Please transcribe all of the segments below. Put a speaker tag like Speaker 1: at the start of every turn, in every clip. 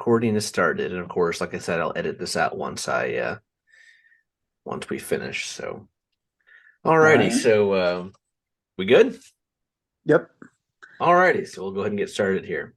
Speaker 1: recording is started, and of course, like I said, I'll edit this out once we finish. So,
Speaker 2: All
Speaker 1: alrighty,
Speaker 2: right.
Speaker 1: so we good?
Speaker 2: Yep.
Speaker 1: Alrighty, so we'll go ahead and get started here.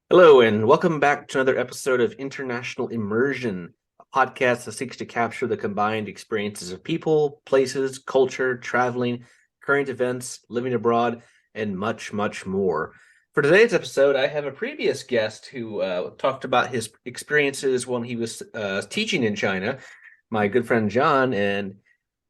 Speaker 1: Hello, and welcome back to another episode of International Immersion, a podcast that seeks to capture the combined experiences of people, places, culture, traveling, current events, living abroad, and much, much more. For today's episode, I have a previous guest who talked about his experiences when he was teaching in China, my good friend John, and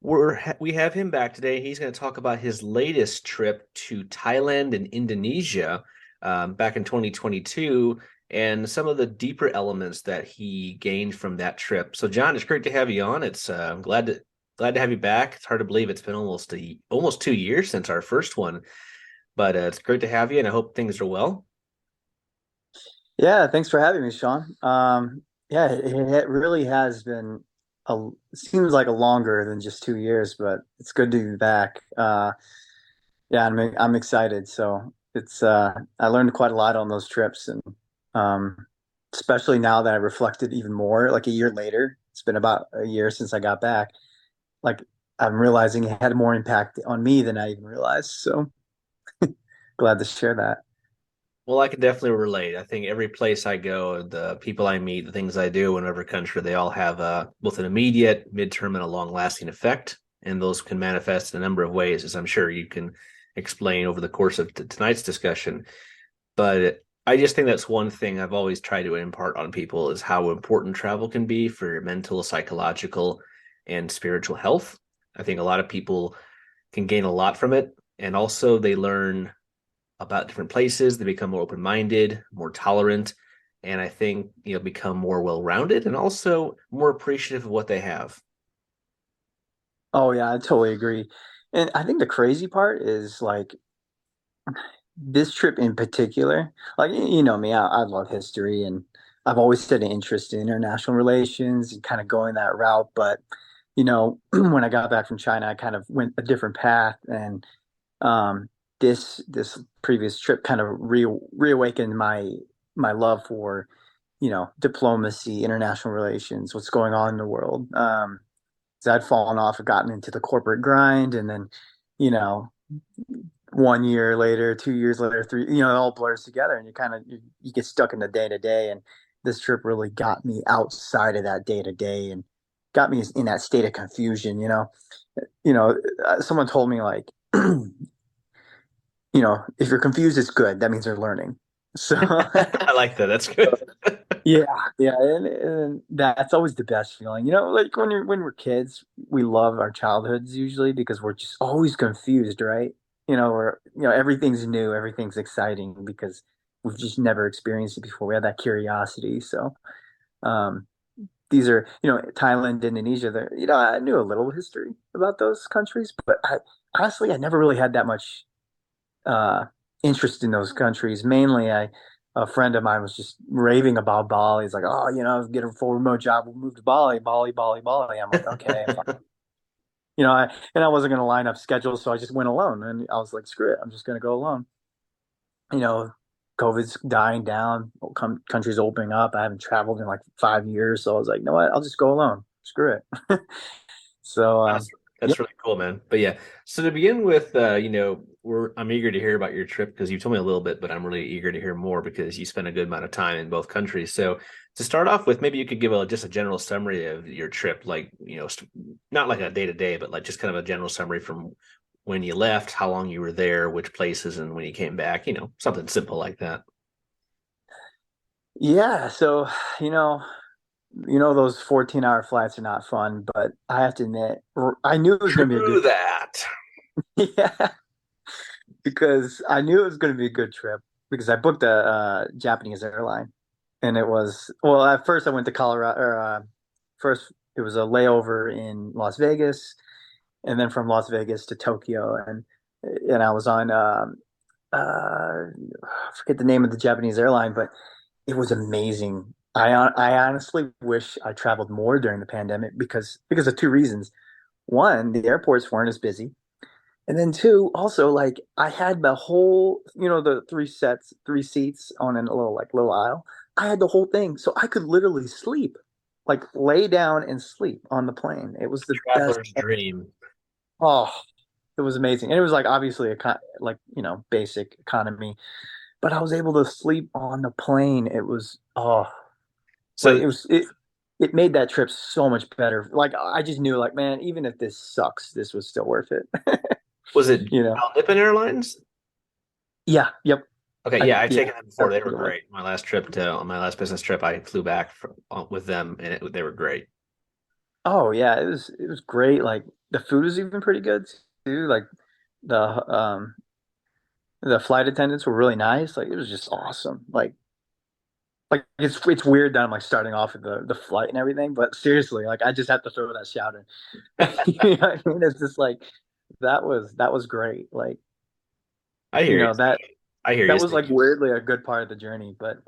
Speaker 1: we have him back today. He's going to talk about his latest trip to Thailand and Indonesia back in 2022 and some of the deeper elements that he gained from that trip. So, John, it's great to have you on. It's I'm glad to have you back. It's hard to believe it's been almost 2 years since our first one, but it's great to have you, and I hope things are well.
Speaker 2: Yeah. Thanks for having me, Sean. Yeah, it really has been seems like a longer than just 2 years, but it's good to be back. Yeah, I'm excited. So I learned quite a lot on those trips, and um, especially now that I reflected even more, like a year later. It's been about a year since I got back. Like I'm realizing it had more impact on me than I even realized. So glad to share that.
Speaker 1: Well, I can definitely relate. I think every place I go, the people I meet, the things I do in every country, they all have both an immediate, midterm, and a long-lasting effect, and those can manifest in a number of ways, as I'm sure you can explain over the course of tonight's discussion. But I just think that's one thing I've always tried to impart on people is how important travel can be for your mental, psychological, and spiritual health. I think a lot of people can gain a lot from it, and also they learn about different places. They become more open minded, more tolerant, and I think become more well rounded and also more appreciative of what they have.
Speaker 2: Oh yeah, I totally agree. And I think the crazy part is like this trip in particular, like you know me, I love history and I've always had an interest in international relations and kind of going that route. But when I got back from China, I kind of went a different path, and um, this previous trip kind of reawakened my love for diplomacy, international relations, what's going on in the world. 'Cause I'd fallen off and gotten into the corporate grind, and then you know 1 year later, 2 years later, three, it all blurs together, and you get stuck in the day to day. And this trip really got me outside of that day to day and got me in that state of confusion. Someone told me like, if you're confused, it's good. That means you're learning. So
Speaker 1: I like that. That's good.
Speaker 2: yeah, yeah, and that's always the best feeling. Like when we're kids, we love our childhoods usually because we're just always confused, right? Everything's new, everything's exciting because we've just never experienced it before. We have that curiosity. So, um, these are, Thailand, Indonesia. I knew a little history about those countries, but honestly, I never really had that much uh, interest in those countries. Mainly, a friend of mine was just raving about Bali. He's like, oh, get a full remote job. We'll move to Bali, Bali, Bali, Bali. I'm like, okay, fine. And I wasn't going to line up schedules, so I just went alone. And I was like, screw it, I'm just going to go alone. You know, COVID's dying down, countries opening up. I haven't traveled in like 5 years, so I was like, you know what? I'll just go alone. Screw it. So,
Speaker 1: That's
Speaker 2: yeah.
Speaker 1: that's really cool, man. But yeah, so to begin with, I'm eager to hear about your trip because you told me a little bit, but I'm really eager to hear more because you spent a good amount of time in both countries. So to start off with, maybe you could give just a general summary of your trip, like not like a day to day, but like just kind of a general summary from when you left, how long you were there, which places, and when you came back. Something simple like that.
Speaker 2: Yeah. So, you know, those 14-hour flights are not fun, but I have to admit, I knew it was going to be a
Speaker 1: True
Speaker 2: good trip.
Speaker 1: that.
Speaker 2: Yeah, because I knew it was going to be a good trip because I booked a Japanese airline, and it was well. At first, I went to Colorado. First, it was a layover in Las Vegas, and then from Las Vegas to Tokyo, and I was on I forget the name of the Japanese airline, but it was amazing. I honestly wish I traveled more during the pandemic because of two reasons. One, the airports weren't as busy, And then two, also like I had the whole, the three seats on a little aisle. I had the whole thing, so I could literally sleep, like lay down and sleep on the plane. It was the best.
Speaker 1: Traveler's dream.
Speaker 2: Oh, it was amazing, and it was like obviously like basic economy, but I was able to sleep on the plane. It was like
Speaker 1: So
Speaker 2: it made that trip so much better. Like I just knew like, man, even if this sucks, this was still worth it.
Speaker 1: was it
Speaker 2: You know?
Speaker 1: Al Nippon Airlines?
Speaker 2: Yeah, yep.
Speaker 1: Okay, yeah, I've
Speaker 2: Yeah,
Speaker 1: taken them before.
Speaker 2: that's
Speaker 1: They were
Speaker 2: what it was.
Speaker 1: great. On my last business trip, I flew back with them, and they were great.
Speaker 2: Oh yeah, it was great. Like the food was even pretty good too. Like the the flight attendants were really nice. Like it was just awesome. Like it's weird that I'm like starting off with the flight and everything, but seriously, like I just have to throw that shout in. You know what I mean? It's just like that was great. Like,
Speaker 1: I hear
Speaker 2: you
Speaker 1: you.
Speaker 2: know, that
Speaker 1: I hear you.
Speaker 2: that was like weirdly a good part of the journey. But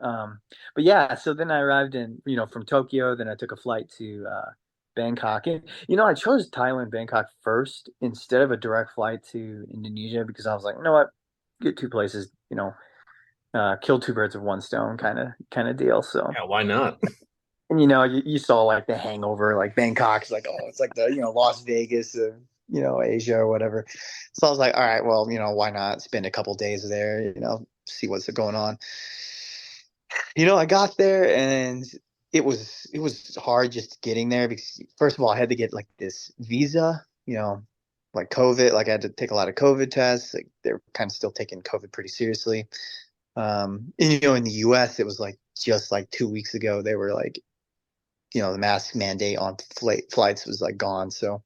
Speaker 2: yeah, so then I arrived in, from Tokyo, then I took a flight to Bangkok. And I chose Thailand, Bangkok first instead of a direct flight to Indonesia because I was like, you know what? Get two places, kill two birds with one stone kind of deal. So,
Speaker 1: Yeah, why not?
Speaker 2: and you saw like the hangover, like Bangkok's like, oh, it's like the, Las Vegas of, Asia or whatever. So I was like, all right, well, why not spend a couple days there, see what's going on. I got there and it was hard just getting there because first of all, I had to get like this visa, like COVID, like I had to take a lot of COVID tests. Like they're kind of still taking COVID pretty seriously. And in the US, it was like just like 2 weeks ago, they were like, the mask mandate on flights was like gone. So,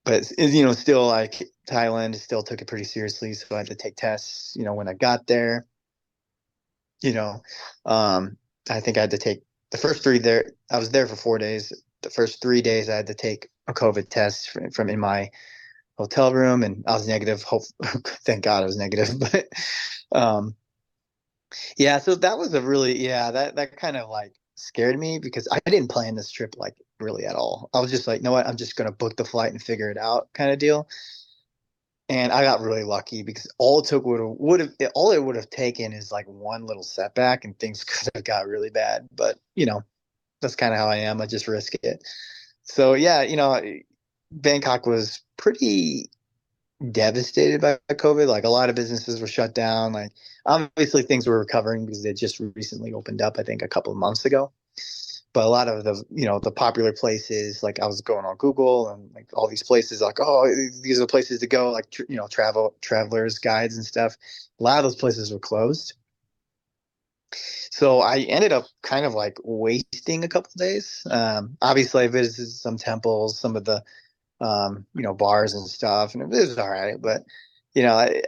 Speaker 2: but still like Thailand still took it pretty seriously. So I had to take tests, when I got there, you know, I think I had to take the first three there. I was there for 4 days. The first 3 days I had to take a COVID test from in my hotel room and I was negative. Thank God I was negative. But, um, yeah, so that was that kind of like scared me because I didn't plan this trip like really at all. I was just like, you know what, I'm just gonna book the flight and figure it out kind of deal. And I got really lucky because all it would have taken is like one little setback and things could have got really bad. But that's kind of how I am. I just risk it. So yeah, Bangkok was pretty devastated by COVID. Like a lot of businesses were shut down. Like obviously things were recovering because they just recently opened up, I think a couple of months ago. But a lot of the popular places, like I was going on Google and like all these places, like, oh, these are the places to go, like, travelers guides and stuff. A lot of those places were closed. So I ended up kind of like wasting a couple of days. Obviously I visited some temples, some of the, bars and stuff, and it was all right. But,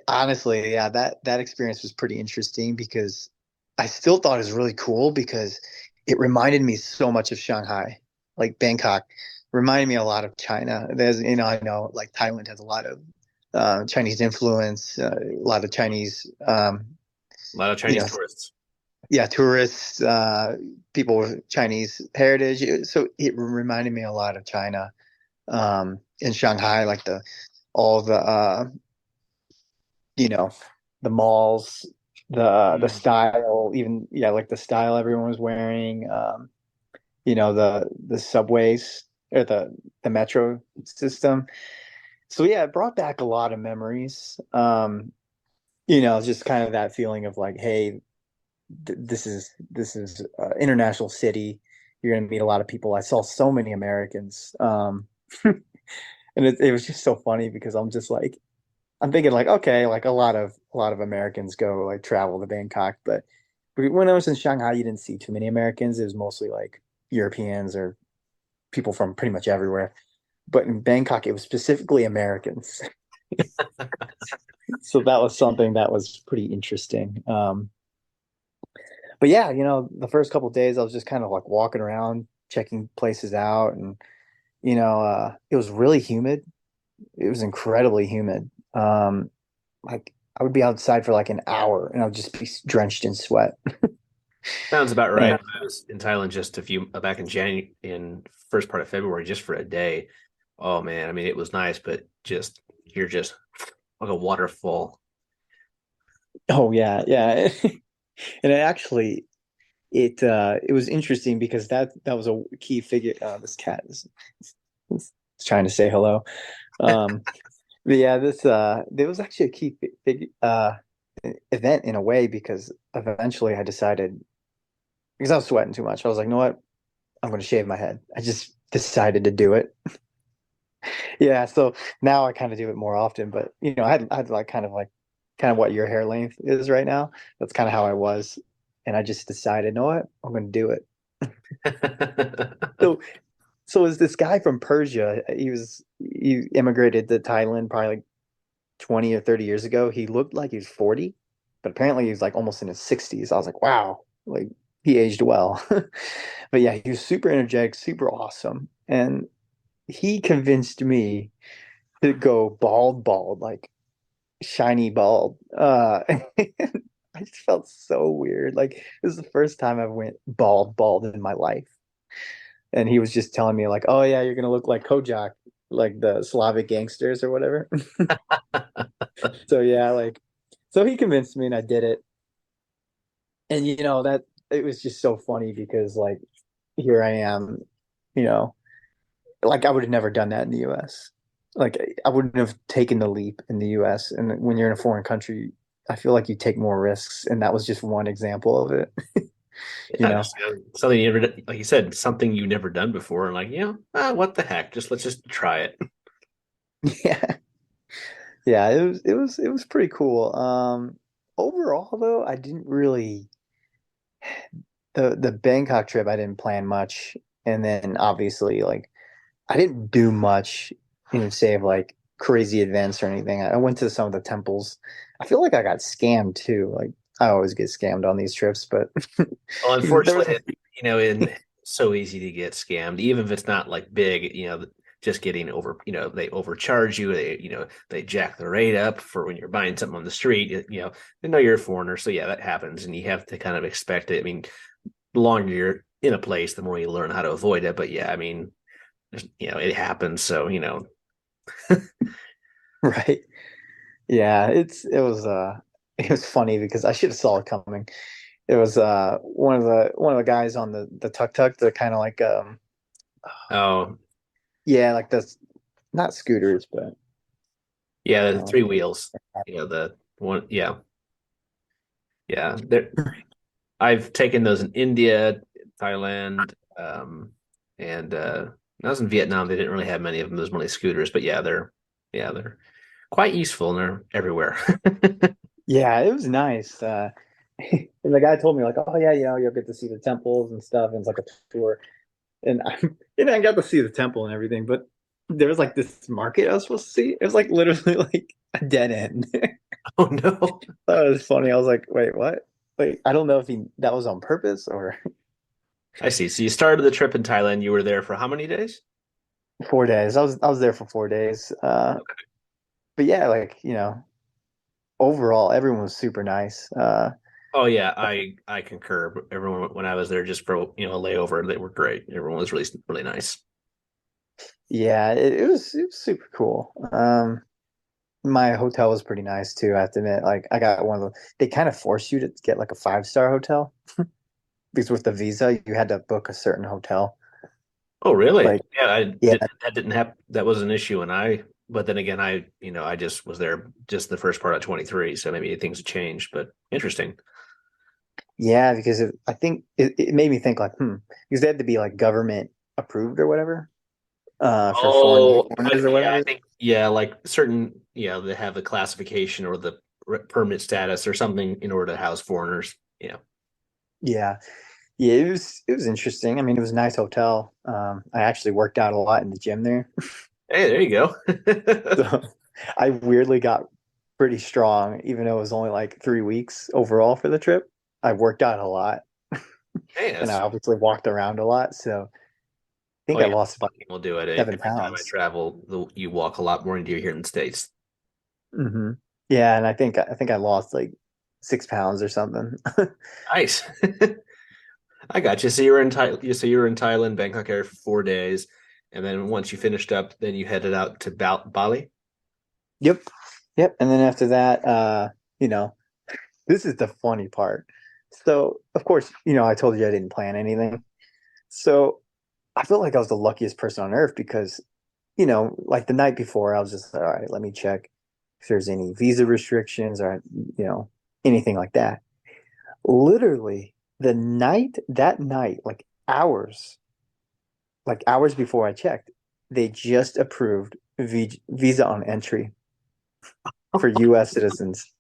Speaker 2: honestly, yeah, that experience was pretty interesting because I still thought it was really cool because it reminded me so much of Shanghai, like Bangkok reminded me a lot of China. I know like Thailand has a lot of Chinese influence, a lot of Chinese,
Speaker 1: A lot of
Speaker 2: you
Speaker 1: Chinese
Speaker 2: know,
Speaker 1: tourists.
Speaker 2: yeah, tourists, people with Chinese heritage. So it reminded me a lot of China, in Shanghai, like all the, you know, the malls, the
Speaker 1: Mm.
Speaker 2: style, even, yeah, like the style everyone was wearing, the subways or the metro system. So yeah, it brought back a lot of memories. Just kind of that feeling of like, hey, this is international city. You're going to meet a lot of people. I saw so many Americans, and it was just so funny because I'm just like I'm thinking like okay, like a lot of Americans go like travel to Bangkok, but when I was in Shanghai, you didn't see too many Americans. It was mostly like Europeans or people from pretty much everywhere. But in Bangkok, it was specifically Americans. So that was something that was pretty interesting. But yeah, the first couple of days I was just kind of like walking around, checking places out, and it was really humid. It was incredibly humid. Like I would be outside for like an hour, and I would just be drenched in sweat.
Speaker 1: Sounds about right.
Speaker 2: And
Speaker 1: I was in Thailand just a few back in January, in first part of February, just for a day. Oh man, I mean it was nice, but just you're just like a waterfall.
Speaker 2: Oh yeah, yeah. And it actually it was interesting because that was a key figure. This cat is trying to say hello. Um, but yeah, this there was actually a key figure event in a way because eventually I decided because I was sweating too much. I was like, you know what? I'm going to shave my head. I just decided to do it. Yeah, so now I kind of do it more often, but I had like kind of what your hair length is right now. That's kind of how I was, and I just decided, you know what? I'm going to do it. So so is this guy from Persia? He immigrated to Thailand probably like 20 or 30 years ago. He looked like he was 40, but apparently he's like almost in his 60s. I was like, wow, like he aged well. But yeah, he was super energetic, super awesome. And he convinced me to go bald, like shiny bald. I just felt so weird. Like this is the first time I went bald in my life. And he was just telling me like, "Oh yeah, you're gonna look like Kojak, like the Slavic gangsters or whatever." So yeah, like so he convinced me and I did it. And that it was just so funny because like here I am, you know, like I would have never done that in the US. Like I wouldn't have taken the leap in the US. And when you're in a foreign country, I feel like you take more risks, and that was just one example of it, you
Speaker 1: Yeah,
Speaker 2: know.
Speaker 1: just something you never, like you said, something you've never done before, and like, what the heck? Just let's just try it.
Speaker 2: Yeah. Yeah, it was pretty cool. Overall though, I didn't really the Bangkok trip I didn't plan much. And then obviously like I didn't do much, save like crazy events or anything. I went to some of the temples. I feel like I got scammed too. Like I always get scammed on these trips, but
Speaker 1: Well,
Speaker 2: there was
Speaker 1: unfortunately, in so easy to get scammed, even if it's not like big, just getting over, they overcharge you, they jack the rate up for when you're buying something on the street, they know you're a foreigner. So yeah, that happens and you have to kind of expect it. I mean, the longer you're in a place, the more you learn how to avoid it. But yeah, I mean, it happens. So,
Speaker 2: right. Yeah, it was funny because I should have saw it coming. It was one of the guys on the tuk tuk, the kind of like
Speaker 1: oh,
Speaker 2: yeah, like the not scooters, but
Speaker 1: yeah, the
Speaker 2: um,
Speaker 1: three wheels, the one, yeah, yeah. There, I've taken those in India, Thailand, and when I was in Vietnam. They didn't really have many of them. Those money scooters, but yeah, they're quite useful and they're everywhere.
Speaker 2: yeah, it was nice. And the guy told me like, oh yeah, you'll get to see the temples and stuff, and it's like a tour. And I got to see the temple and everything, but there was like this market I was supposed to see. It was like literally like a dead end.
Speaker 1: Oh no,
Speaker 2: That was funny. I was like, wait, what? Like, I don't know if he that was on purpose or
Speaker 1: I see. So you started the trip in Thailand. You were there for how many days?
Speaker 2: 4 days. I was there for 4 days. But yeah, like, overall, everyone was super nice.
Speaker 1: Oh yeah, I concur. Everyone when I was there just for a layover, they were great. Everyone was really really nice.
Speaker 2: Yeah, it was super cool. My hotel was pretty nice too, I have to admit. Like I got one of the they kind of force you to get like a 5-star hotel because with the visa you had to book a certain hotel.
Speaker 1: Oh really?
Speaker 2: Like
Speaker 1: Yeah,
Speaker 2: yeah,
Speaker 1: that didn't have that was an issue, and but then again I just was there just the first part of 23, so maybe things have changed. But interesting.
Speaker 2: yeah, because I think it made me think like, because they had to be like government approved or whatever, for
Speaker 1: Oh,
Speaker 2: foreigners or
Speaker 1: yeah, I
Speaker 2: whatever.
Speaker 1: think yeah, like certain they have the classification or the permit status or something in order to house foreigners. Yeah.
Speaker 2: Yeah. Yeah, it was interesting. I mean, it was a nice hotel. I actually worked out a lot in the gym there.
Speaker 1: Hey, there you go.
Speaker 2: So I weirdly got pretty strong, even though it was only like 3 weeks overall for the trip. I worked out a lot
Speaker 1: Hey,
Speaker 2: and I
Speaker 1: that's
Speaker 2: obviously walked around a lot. So I
Speaker 1: oh
Speaker 2: think I
Speaker 1: yeah,
Speaker 2: lost about
Speaker 1: people do it.
Speaker 2: seven
Speaker 1: Every time I
Speaker 2: pounds.
Speaker 1: travel, you walk a lot more than you do here in the States.
Speaker 2: hmm Yeah, and I think I lost like 6 pounds or something.
Speaker 1: Nice. I got you. So you were in Thailand, Bangkok area for 4 days, And then once you finished up, then you headed out to Bali.
Speaker 2: Yep. Yep. And then after that, you know, this is the funny part. So, of course, I told you I didn't plan anything. So, I felt like I was the luckiest person on earth because, like the night before, I was just like, all right, let me check if there's any visa restrictions or, anything like that. Literally, that night, like hours before I checked, they just approved visa on entry for US citizens.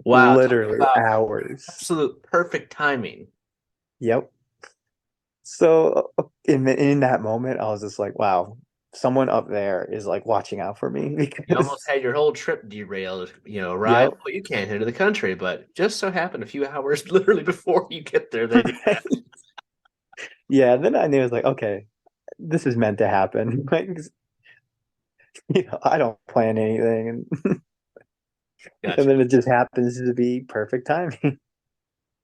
Speaker 1: Wow, talk
Speaker 2: Literally
Speaker 1: about
Speaker 2: hours.
Speaker 1: absolute perfect timing.
Speaker 2: Yep. So in that moment, I was just like, wow, someone up there is like watching out for me
Speaker 1: You almost
Speaker 2: because,
Speaker 1: had your whole trip derailed. Arrive.
Speaker 2: yep.
Speaker 1: Well, you can't enter the country, but just so happened a few hours literally before you get there, they do that.
Speaker 2: Yeah, then I knew it was like, okay, this is meant to happen. Like, I don't plan anything, and
Speaker 1: Gotcha.
Speaker 2: then it just happens to be perfect timing.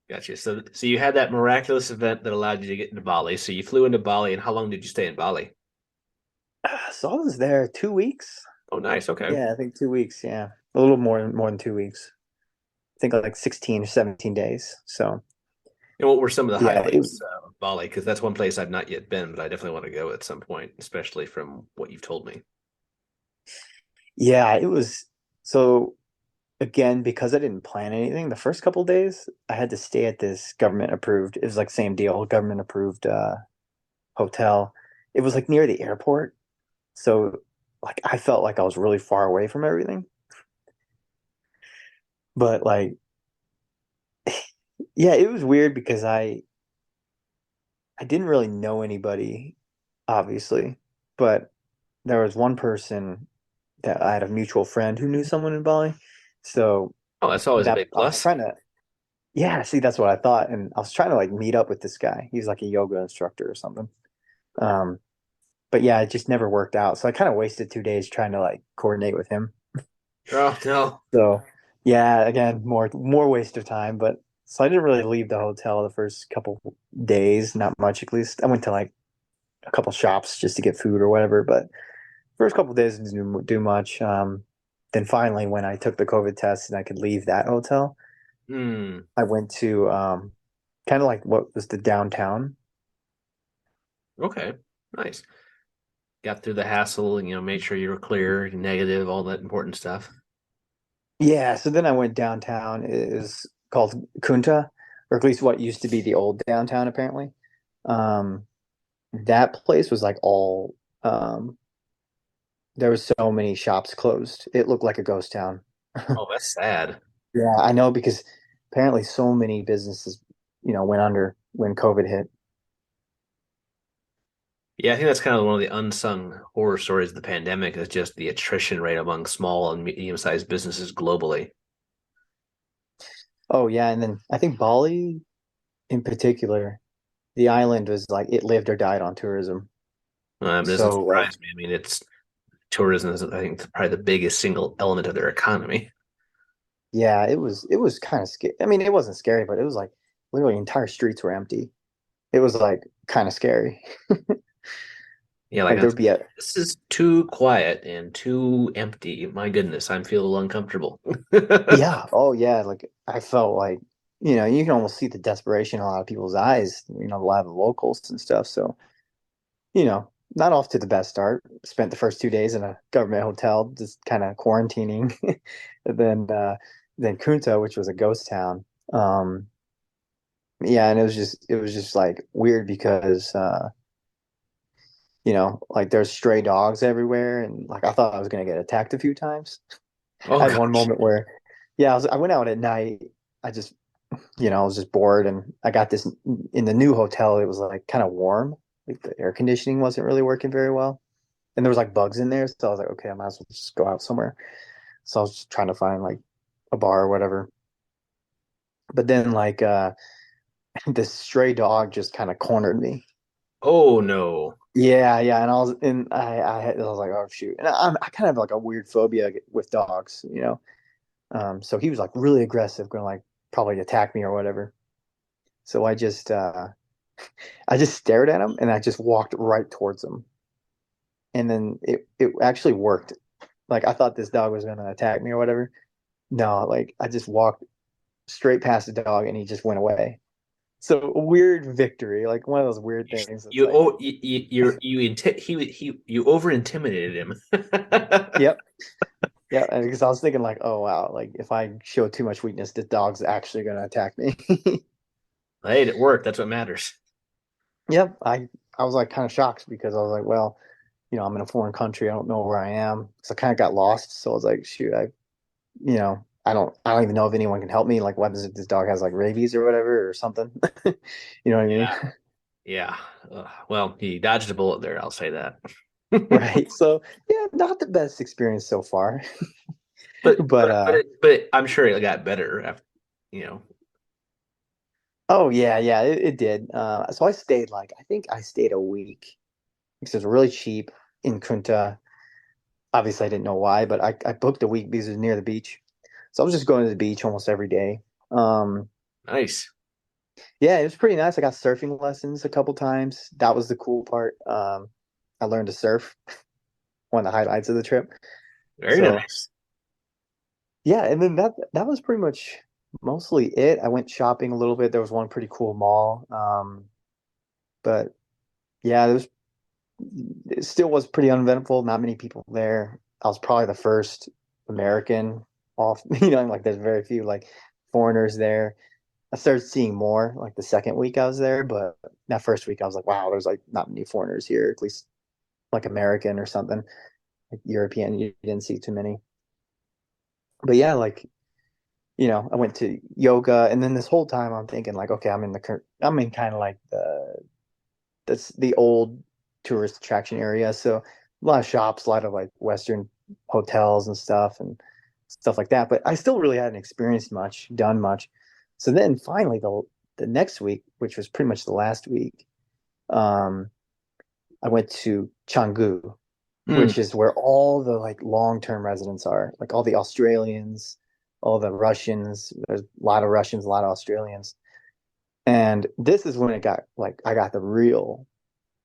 Speaker 1: Gotcha. So you had that miraculous event that allowed you to get into Bali. So you flew into Bali, and how long did you stay in Bali?
Speaker 2: So I was there 2 weeks.
Speaker 1: Oh, nice. Okay.
Speaker 2: Yeah, I think 2 weeks. Yeah, a little more than 2 weeks. I think like 16 or 17 days. So
Speaker 1: And what were some of the
Speaker 2: yeah,
Speaker 1: highlights of Bali? Because that's one place I've not yet been, but I definitely want to go at some point, especially from what you've told me.
Speaker 2: it was so again because I didn't plan anything. The first couple of days, I had to stay at this government approved. It was like same deal, government approved hotel. It was like near the airport, so like I felt like I was really far away from everything. But like, yeah, it was weird because I didn't really know anybody, obviously, but there was one person that I had a mutual friend who knew someone in Bali. So
Speaker 1: Oh, that's always a
Speaker 2: that
Speaker 1: big
Speaker 2: I was
Speaker 1: plus.
Speaker 2: trying to, yeah, see, that's what I thought. And I was trying to like meet up with this guy. He's like a yoga instructor or something. Um, but yeah, it just never worked out. So I kind of wasted 2 days trying to like coordinate with him.
Speaker 1: Oh no.
Speaker 2: So yeah, again, more waste of time. But so I didn't really leave the hotel the first couple days, not much at least. I went to like a couple shops just to get food or whatever. But first couple of days didn't do much. Then finally, when I took the COVID test and I could leave that hotel,
Speaker 1: Hmm.
Speaker 2: I went to kind of like what was the downtown.
Speaker 1: Okay. Nice. Got through the hassle and made sure you were clear, negative, all that important stuff.
Speaker 2: Yeah, so then I went downtown. It is called Kunta, or at least what used to be the old downtown, apparently. Um, that place was like all there was so many shops closed. It looked like a ghost town.
Speaker 1: Oh, that's sad.
Speaker 2: Yeah, I know because apparently so many businesses, went under when COVID hit.
Speaker 1: Yeah, I think that's kind of one of the unsung horror stories of the pandemic is just the attrition rate among small and medium-sized businesses globally.
Speaker 2: Oh yeah, and then I think Bali in particular, the island was like it lived or died on tourism.
Speaker 1: It doesn't
Speaker 2: So like
Speaker 1: surprise me. I mean, it's tourism is, I think, probably the biggest single element of their economy.
Speaker 2: yeah, it was kind of scary. I mean, it wasn't scary, but it was like literally entire streets were empty. It was like kind of scary.
Speaker 1: Yeah, like
Speaker 2: Like there would be a
Speaker 1: this is too quiet and too empty. My goodness, I'm feeling uncomfortable.
Speaker 2: yeah, oh yeah, like I felt like you can almost see the desperation in a lot of people's eyes, a lot of the locals and stuff. So, not off to the best start. Spent the first 2 days in a government hotel, just kind of quarantining. And then Kunta, which was a ghost town. Um, yeah, and it was just like weird because like there's stray dogs everywhere, and like I thought I was gonna get attacked a few times.
Speaker 1: Oh
Speaker 2: I had one
Speaker 1: gosh.
Speaker 2: moment where, yeah, I went out at night. I just, I was just bored, and I got this in the new hotel. It was like kind of warm, like the air conditioning wasn't really working very well, and there was like bugs in there. So I was like, okay, I might as well just go out somewhere. So I was just trying to find like a bar or whatever. But then like this stray dog just kind of cornered me.
Speaker 1: Oh no.
Speaker 2: Yeah, yeah, and I was like, oh shoot, and I kind of have like a weird phobia with dogs. So he was like really aggressive, going to like probably attack me or whatever. So I just stared at him and I just walked right towards him. and then it actually worked. Like I thought this dog was gonna attack me or whatever. No, like I just walked straight past the dog and he just went away. So a weird victory, like one of those weird things. It's
Speaker 1: You
Speaker 2: like,
Speaker 1: oh you over intimidated him.
Speaker 2: yep, yeah. Because I was thinking like, oh wow, like if I show too much weakness, the dog's actually gonna attack me.
Speaker 1: Hey, it worked. That's what matters.
Speaker 2: Yep, I was like kind of shocked because I was like, well, I'm in a foreign country. I don't know where I am. So I kind of got lost. So I was like, shoot, I don't even know if anyone can help me. Like, what is it? This dog has like rabies or whatever or something. You know what I mean?
Speaker 1: Yeah, yeah. Well, he dodged a bullet there. I'll say that.
Speaker 2: Right. So yeah, not the best experience so far.
Speaker 1: But
Speaker 2: But
Speaker 1: but I'm sure it got better after, you know.
Speaker 2: oh yeah, yeah, it did. So I stayed like I think I stayed a week because it was really cheap in Kunta. Obviously, I didn't know why, but I booked a week because it was near the beach. So I was just going to the beach almost every day.
Speaker 1: Nice.
Speaker 2: Yeah, it was pretty nice. I got surfing lessons a couple times. That was the cool part. I learned to surf, one of the highlights of the trip.
Speaker 1: Very
Speaker 2: So
Speaker 1: nice.
Speaker 2: yeah, and then that was pretty much mostly it. I went shopping a little bit. There was one pretty cool mall. But yeah, it still was pretty uneventful. Not many people there. I was probably the first American off, like there's very few like foreigners there. I started seeing more like the second week I was there, but that first week I was like, wow, there's like not many foreigners here, at least like American or something. Like European, you didn't see too many. But yeah, like, I went to yoga and then this whole time I'm thinking like, okay, I'm in kind of like that's the old tourist attraction area. So a lot of shops, a lot of like Western hotels and stuff like that. But I still really hadn't experienced much, done much. So then finally the next week, which was pretty much the last week, um, I went to Canggu,
Speaker 1: Hmm.
Speaker 2: which is where all the like long-term residents are, like all the Australians, all the Russians. There's a lot of Russians, a lot of Australians. And this is when it got like I got the real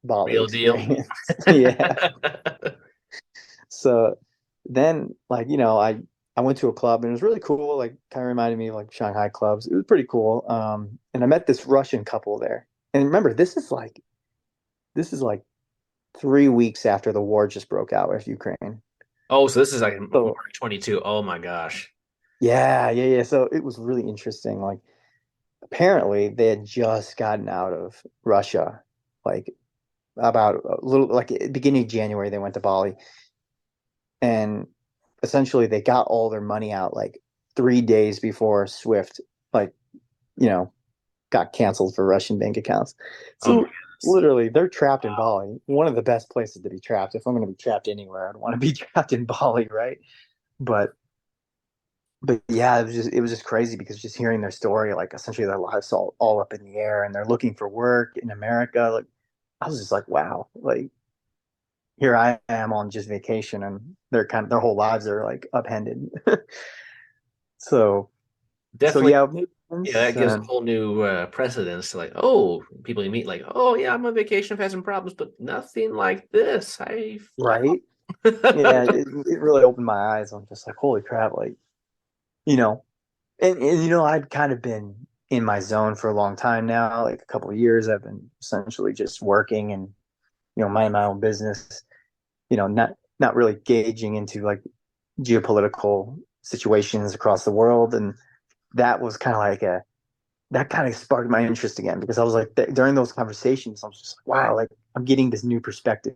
Speaker 2: Bali
Speaker 1: Real deal.
Speaker 2: experience. Yeah. So then like, I went to a club and it was really cool, like kind of reminded me of like Shanghai clubs. It was pretty cool. And I met this Russian couple there. And remember, this is like 3 weeks after the war just broke out with Ukraine.
Speaker 1: Oh, so this is like
Speaker 2: So
Speaker 1: March 22. Oh my gosh.
Speaker 2: yeah, yeah, yeah. So it was really interesting. Like apparently they had just gotten out of Russia, like about a little like beginning of January they went to Bali and essentially they got all their money out like 3 days before Swift like, you know, got canceled for Russian bank accounts.
Speaker 1: Oh my
Speaker 2: So
Speaker 1: goodness.
Speaker 2: literally they're trapped in
Speaker 1: Wow.
Speaker 2: Bali. One of the best places to be trapped. If I'm going to be trapped anywhere, I'd want to be trapped in Bali, right? But but yeah, it was just crazy because just hearing their story, like essentially their lives all up in the air and they're looking for work in America. Like I was just like, wow, like here I am on just vacation and their whole lives are like upended. So so
Speaker 1: Definitely.
Speaker 2: yeah,
Speaker 1: Yeah, that gives a whole new precedence to like, oh, people you meet like, oh yeah, I'm on vacation, I've had some problems, but nothing like this.
Speaker 2: right. Yeah,
Speaker 1: Wow.
Speaker 2: it really opened my eyes. I'm just like, holy crap, like, you know, and I'd kind of been in my zone for a long time now, like a couple of years. I've been essentially just working and, minding my own business, not really gauging into like geopolitical situations across the world. And that was kind of like that kind of sparked my interest again because I was like, during those conversations, I was just like, wow, like I'm getting this new perspective,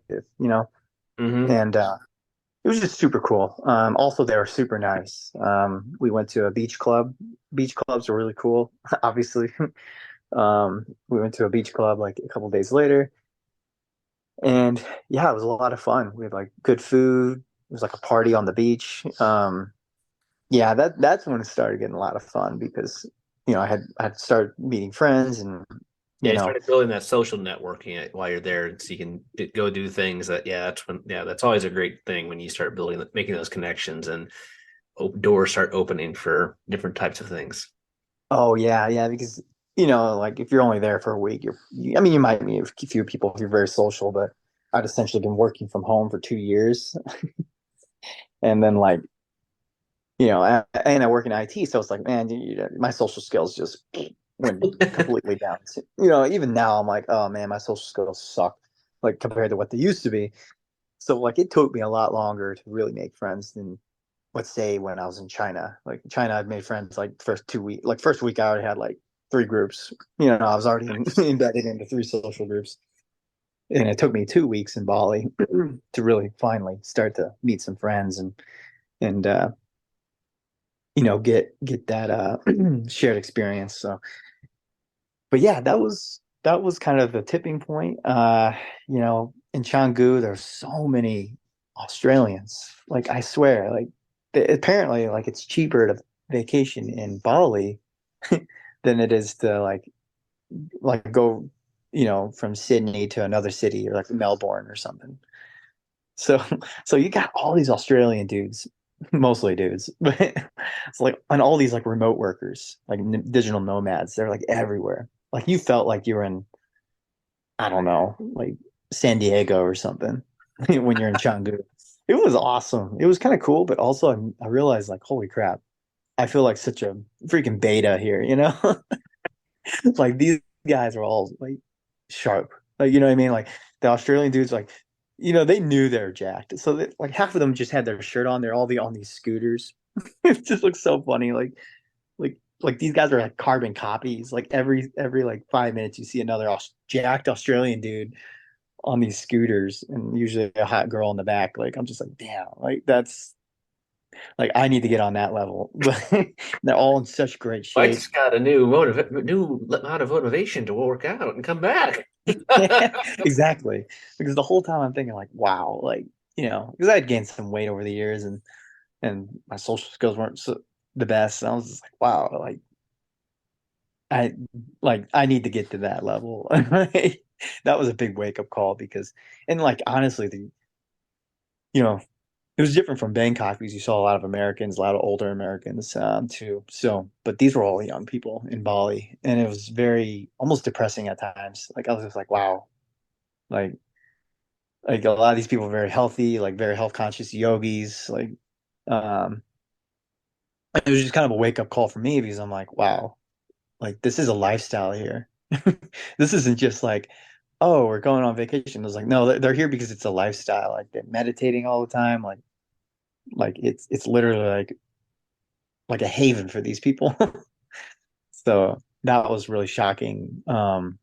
Speaker 1: Hmm.
Speaker 2: and, it was just super cool. Also, they were super nice. We went to a beach club. Beach clubs are really cool, obviously. We went to a beach club like a couple days later, and yeah, it was a lot of fun. We had like good food. It was like a party on the beach. Yeah, that's when it started getting a lot of fun because I had started meeting friends and
Speaker 1: Yeah,
Speaker 2: you
Speaker 1: you
Speaker 2: know
Speaker 1: started building that social networking while you're there, so you can go do things that. Yeah, that's always a great thing when you start making those connections and doors start opening for different types of things.
Speaker 2: oh yeah, yeah, because like if you're only there for a week, I mean, you might meet a few people if you're very social, but I'd essentially been working from home for 2 years, and then like and I work in IT, so it's like, man, my social skills just went completely down. Even now I'm like, oh man, my social skills suck, like compared to what they used to be. So like it took me a lot longer to really make friends than, let's say, when I was in China. Like in China, I'd made friends like first 2 week, like first week I already had like three groups. I was already embedded into three social groups, and it took me 2 weeks in Bali to really finally start to meet some friends and get that shared experience. So, but yeah, that was kind of the tipping point. In Canggu, there's so many Australians. Like I swear, like apparently, like it's cheaper to vacation in Bali than it is to like go, from Sydney to another city or like Melbourne or something. So so you got all these Australian dudes, mostly dudes, but it's like, and all these like remote workers, like digital nomads. They're like everywhere. Like you felt like you were in, I don't know, like San Diego or something when you're in Canggu. It was awesome. It was kind of cool, but also I realized like, holy crap, I feel like such a freaking beta here, you know? Like these guys are all like sharp. Like, you know what I mean? Like the Australian dudes, like, they knew they were jacked. So like half of them just had their shirt on. They're all on these scooters. It just looks so funny. Like these guys are like carbon copies. Like every like 5 minutes you see another jacked Australian dude on these scooters, and usually a hot girl in the back. Like I'm just like, damn, like that's like I need to get on that level. But they're all in such great
Speaker 1: I
Speaker 2: shape.
Speaker 1: just got a new amount of motivation to work out and come back.
Speaker 2: Exactly. Because the whole time I'm thinking like, wow, like, because I had gained some weight over the years, and my social skills weren't the best. And I was just like, wow, I I need to get to that level. That was a big wake up call because, and like honestly, you know, it was different from Bangkok because you saw a lot of Americans, a lot of older Americans too. So, but these were all young people in Bali, and it was very almost depressing at times. Like I was just like, wow, like a lot of these people are very healthy, like very health conscious yogis. Um, it was just kind of a wake up call for me because I'm like, wow, like this is a lifestyle here. This isn't just like, oh, we're going on vacation. It was like, no, they're here because it's a lifestyle. Like they're meditating all the time. Like it's literally like a haven for these people. So that was really shocking. And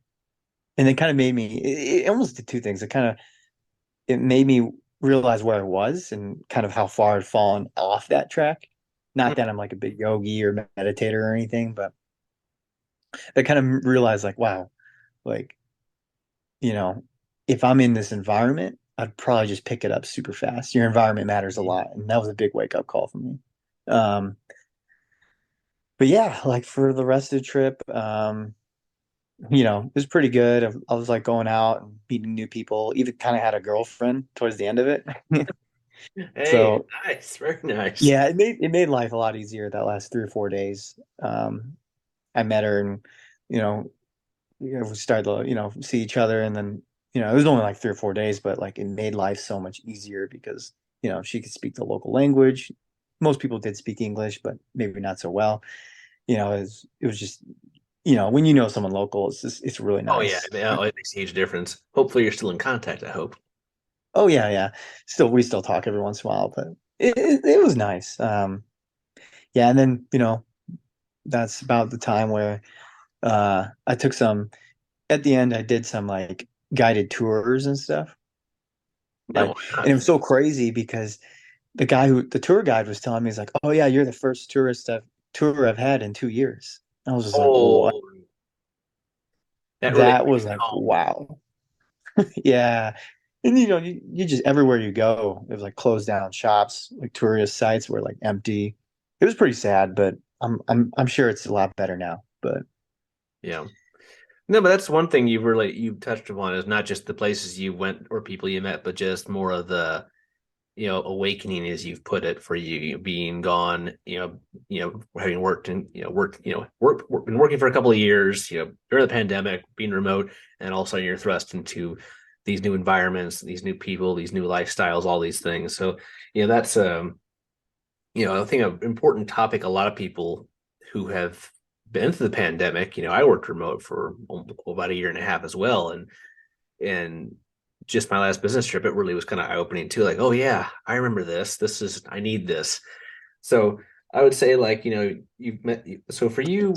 Speaker 2: it kind of made me. It almost did two things. It made me realize where I was and kind of how far I'd fallen off that track. Not that I'm like a big yogi or meditator or anything, but I kind of realized like, wow, like, you know, if I'm in this environment, I'd probably just pick it up super fast. Your environment matters a lot. And that was a big wake up call for me. Um, but yeah, like for the rest of the trip, it was pretty good. I was like going out and meeting new people, even kind of had a girlfriend towards the end of it.
Speaker 1: Hey,
Speaker 2: So
Speaker 1: nice, very nice.
Speaker 2: yeah, it made life a lot easier that last 3 or 4 days. I met her, and you know, we started to see each other, and then it was only like 3 or 4 days, but like it made life so much easier because she could speak the local language. Most people did speak English, but maybe not so well. It was just when someone local, it's really
Speaker 1: Oh yeah,
Speaker 2: nice.
Speaker 1: it makes a huge difference. Hopefully, you're still in contact. I hope.
Speaker 2: Oh yeah, yeah. We still talk every once in a while, but it was nice. Yeah, and then that's about the time where I took some. At the end, I did some like guided tours and stuff.
Speaker 1: No,
Speaker 2: Like,
Speaker 1: why
Speaker 2: and
Speaker 1: not?
Speaker 2: it was so crazy because the tour guide was telling me, he's like, "Oh yeah, you're the first tour I've had in 2 years." I was just like, "What?"
Speaker 1: Oh, that really
Speaker 2: That
Speaker 1: brings
Speaker 2: was
Speaker 1: it
Speaker 2: like,
Speaker 1: home.
Speaker 2: wow. Yeah. And you just everywhere you go, it was like closed down shops, like tourist sites were like empty. It was pretty sad, but I'm sure it's a lot better now. But
Speaker 1: Yeah. No, but that's one thing you touched upon is not just the places you went or people you met, but just more of the awakening as you've put it for you being gone, having worked and been working for a couple of years, during the pandemic, being remote, and all of a sudden you're thrust into these new environments, these new people, these new lifestyles, all these things. So, that's I think an important topic. A lot of people who have been through the pandemic, I worked remote for about a year and a half as well, and just my last business trip, it really was kind of eye opening too. Like, oh yeah, I remember this. I need this. So I would say, like, you've met. So for you,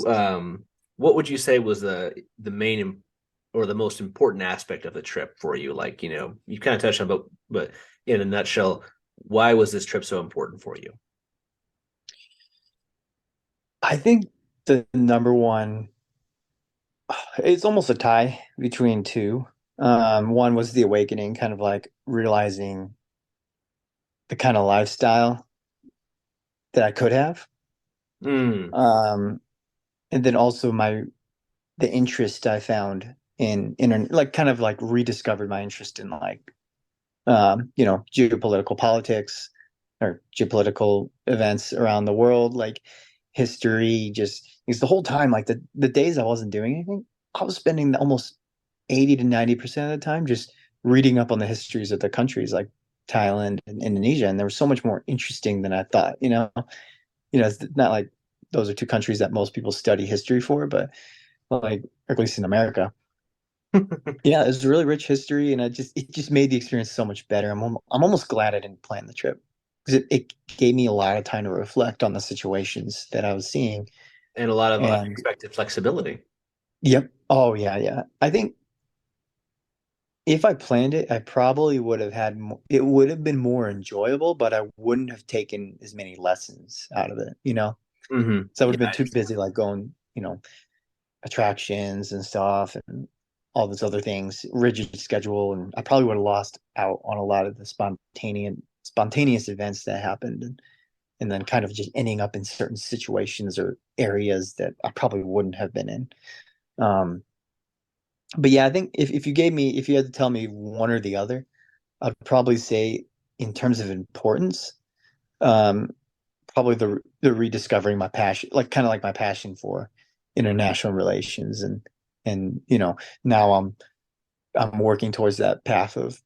Speaker 1: what would you say was the main or the most important aspect of the trip for you? Like, you kind of touched on, but in a nutshell, why was this trip so important for you?
Speaker 2: I think the number one, it's almost a tie between two. One was the awakening, kind of like realizing the kind of lifestyle that I could have.
Speaker 1: Mm,
Speaker 2: Um, and then also the interest I found in like kind of like rediscovered my interest in like geopolitical politics or geopolitical events around the world, like history, just because the whole time, like the days I wasn't doing anything, I was spending almost 80 to 90% of the time just reading up on the histories of the countries like Thailand and Indonesia. And they were so much more interesting than I thought, it's not like those are two countries that most people study history for, but like, or at least in America. Yeah, it was a really rich history, and it just made the experience so much better. I'm almost glad I didn't plan the trip because it gave me a lot of time to reflect on the situations that I was seeing.
Speaker 1: and a lot of
Speaker 2: And
Speaker 1: unexpected flexibility.
Speaker 2: yep, oh yeah, yeah. I think if I planned it, I probably would have had it would have been more enjoyable, but I wouldn't have taken as many lessons out of it, So I would
Speaker 1: Yeah,
Speaker 2: have been
Speaker 1: I
Speaker 2: too
Speaker 1: understand.
Speaker 2: busy like going, attractions and stuff and all those other things, rigid schedule, and I probably would have lost out on a lot of the spontaneous events that happened and then kind of just ending up in certain situations or areas that I probably wouldn't have been in. Um, but yeah, I think if you had to tell me one or the other, I'd probably say in terms of importance, um, probably the rediscovering my passion, like kind of like my passion for international relations and now I'm working towards that path of